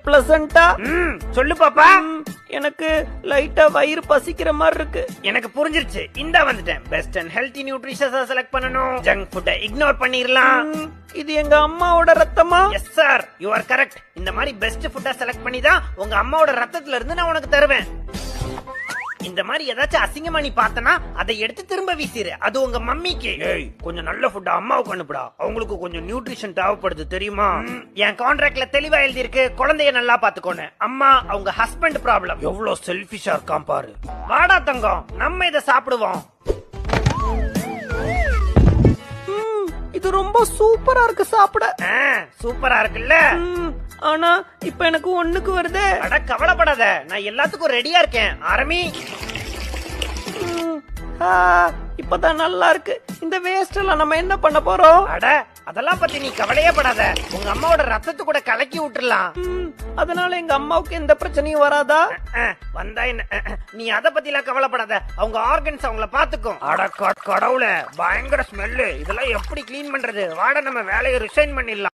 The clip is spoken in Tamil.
பிளசண்டா. சொல்லு பாப்பா. எனக்கு லைட்டா வயிறு பசிக்கிற மாதிரி இருக்கு. எனக்கு புரிஞ்சிருச்சு, இந்த வந்துட்டேன். பெஸ்ட் அண்ட் ஹெல்தி நியூட்ரிஷன்ஸா செலக்ட் பண்ணனும். ஜங்க் ஃபுட்டை இக்னோர் பண்ணிரலாம். இது எங்க அம்மாவோட ரத்தமா? Yes sir, you are correct. இந்த மாதிரி பெஸ்ட் ஃபுட்டா செலக்ட் பண்ணி தான் உங்க அம்மாவோட ரத்தத்துல இருந்து நான் உனக்கு தருவேன். இந்த மாதிரி ஏதாச்சும் அசிங்கமா நீ பார்த்தனா அதை எடுத்து திரும்ப வீசிரு. அது உங்க மம்மிக்கு. ஏய், கொஞ்சம் நல்ல ஃபுட் அம்மாவுக்கு அனுப்புடா. அவங்களுக்கு கொஞ்சம் நியூட்ரிஷன் தேவைப்படுது தெரியுமா? என் கான்ட்ராக்ட்ல தெளிவா எழுதி இருக்கு, குழந்தைய நல்லா பாத்துக்கோன்னு. அம்மா அவங்க ஹஸ்பண்ட் ப்ராப்ளம். எவ்வளவு செல்ஃபிஷா இருக்கான் பாரு. வாடா தங்கம், நம்ம இதை சாப்பிடுவோம். இது ரொம்ப சூப்பரா இருக்கு சாப்பிட. சூப்பரா இருக்குல்ல? ஆனா இப்ப எனக்கு ஒண்ணுக்கு வருது. அட கவலைப்படாத, நான் எல்லாத்துக்கும் ரெடியா இருக்கேன். ஆரம்பி. இப்பதான் நல்லா இருக்கு. இந்த வேஸ்ட் எல்லாம் நம்ம என்ன பண்ண போறோம்? அட அதெல்லாம் பத்தி நீ கவலையே படாத. உங்க அம்மாவோட ரத்தத்தை கூட கலக்கி விட்டுறலாம். அதனால எங்க அம்மாவுக்கு எந்த பிரச்சனையும் வராதா? வந்தா என்ன, நீ அத பத்தி எல்லாம் கவலைப்படாத. அவங்க ஆர்கன்ஸ் அவங்கள பாத்துக்கும். அட கடவுளே, பயங்கர ஸ்மெல்லு. இதெல்லாம் எப்படி கிளீன் பண்றது? வாட நம்ம வேலையை ரிசைன் பண்ணிடலாம்.